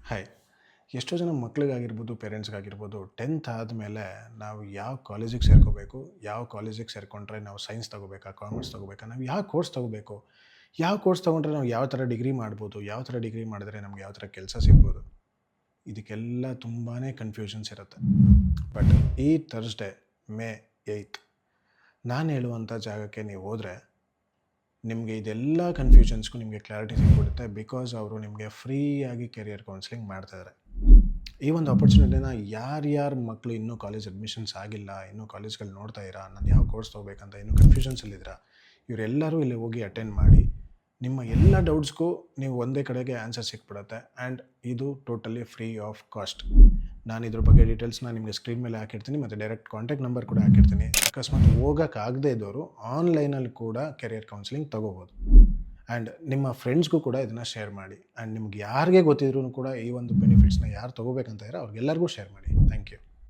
Hi. ಎಷ್ಟೋ ಜನ ಮಕ್ಳಿಗಾಗಿರ್ಬೋದು, ಪೇರೆಂಟ್ಸ್‌ಗಾಗಿರ್ಬೋದು 10th ಆದಮೇಲೆ ನಾವು ಯಾವ ಕಾಲೇಜಿಗೆ ಸೇರ್ಕೋಬೇಕು, ಯಾವ ಕಾಲೇಜಿಗೆ ಸೇರಿಕೊಂಡ್ರೆ ನಾವು ಸೈನ್ಸ್ ತೊಗೋಬೇಕಾ, ಕಾಮರ್ಸ್ ತೊಗೋಬೇಕಾ, ನಾವು ಯಾವ ಕೋರ್ಸ್ ತೊಗೋಬೇಕು, ಯಾವ ಕೋರ್ಸ್ ತೊಗೊಂಡ್ರೆ ನಾವು ಯಾವ ಥರ ಡಿಗ್ರಿ ಮಾಡ್ಬೋದು, ಯಾವ ಥರ ಡಿಗ್ರಿ ಮಾಡಿದ್ರೆ ನಮ್ಗೆ ಯಾವ ಥರ ಕೆಲಸ ಸಿಗ್ಬೋದು. ಇದಕ್ಕೆಲ್ಲ ತುಂಬಾ ಕನ್ಫ್ಯೂಷನ್ಸ್ ಇರುತ್ತೆ. ಬಟ್ ಈ ಥರ್ಸ್‌ಡೇ ಮೇ 8 ನಾನು ಹೇಳುವಂಥ ಜಾಗಕ್ಕೆ ನೀವು ಹೋದರೆ ನಿಮಗೆ ಇದೆಲ್ಲ ಕನ್ಫ್ಯೂಷನ್ಸ್ಗೂ ನಿಮಗೆ ಕ್ಲಾರಿಟಿ ಸಿಕ್ಬಿಡುತ್ತೆ. ಬಿಕಾಸ್ ಅವರು ನಿಮಗೆ ಫ್ರೀಯಾಗಿ ಕೆರಿಯರ್ ಕೌನ್ಸಿಲಿಂಗ್ ಮಾಡ್ತಾಯಿದ್ದಾರೆ. ಈ ಒಂದು ಆಪರ್ಚುನಿಟಿನ ಯಾರ್ಯಾರ ಮಕ್ಕಳು ಇನ್ನೂ ಕಾಲೇಜ್ ಅಡ್ಮಿಷನ್ಸ್ ಆಗಿಲ್ಲ, ಇನ್ನೂ ಕಾಲೇಜ್ಗಳು ನೋಡ್ತಾ ಇರಾ, ನಾನು ಯಾವ ಕೋರ್ಸ್ ತೊಗೋಬೇಕಂತ ಇನ್ನೂ ಕನ್ಫ್ಯೂಷನ್ಸಲ್ಲಿದ್ದೀರಾ, ಇವರೆಲ್ಲರೂ ಇಲ್ಲಿ ಹೋಗಿ ಅಟೆಂಡ್ ಮಾಡಿ. ನಿಮ್ಮ ಎಲ್ಲ ಡೌಟ್ಸ್ಗೂ ನೀವು ಒಂದೇ ಕಡೆಗೆ ಆನ್ಸರ್ ಸಿಕ್ಬಿಡುತ್ತೆ. ಆ್ಯಂಡ್ ಇದು ಟೋಟಲಿ ಫ್ರೀ ಆಫ್ ಕಾಸ್ಟ್. ನಾನು ಇದ್ರ ಬಗ್ಗೆ ಡೀಟೇಲ್ಸ್ನ ನಿಮಗೆ ಸ್ಕ್ರೀನ್ ಮೇಲೆ ಹಾಕಿರ್ತೀನಿ, ಮತ್ತು ಡೈರೆಕ್ಟ್ ಕಾಂಟ್ಯಾಕ್ಟ್ ನಂಬರ್ ಕೂಡ ಹಾಕಿರ್ತೀನಿ. ಅಕಸ್ಮಾತ್ ಹೋಗೋಕ್ಕಾಗದೇ ಇದ್ದವರು ಆನ್ಲೈನಲ್ಲಿ ಕೂಡ ಕೆರಿಯರ್ ಕೌನ್ಸಿಲಿಂಗ್ ತೊಗೋಬೋದು. ಆ್ಯಂಡ್ ನಿಮ್ಮ ಫ್ರೆಂಡ್ಸ್ಗೂ ಕೂಡ ಇದನ್ನು ಶೇರ್ ಮಾಡಿ. ಆ್ಯಂಡ್ ನಿಮ್ಗೆ ಯಾರಿಗೆ ಗೊತ್ತಿದ್ರೂ ಕೂಡ ಈ ಒಂದು ಬೆನಿಫಿಟ್ಸ್ನ ಯಾರು ತೊಗೋಬೇಕಂತ ಇರೋ ಅವ್ರಿಗೆಲ್ಲರಿಗೂ ಶೇರ್ ಮಾಡಿ. Thank you.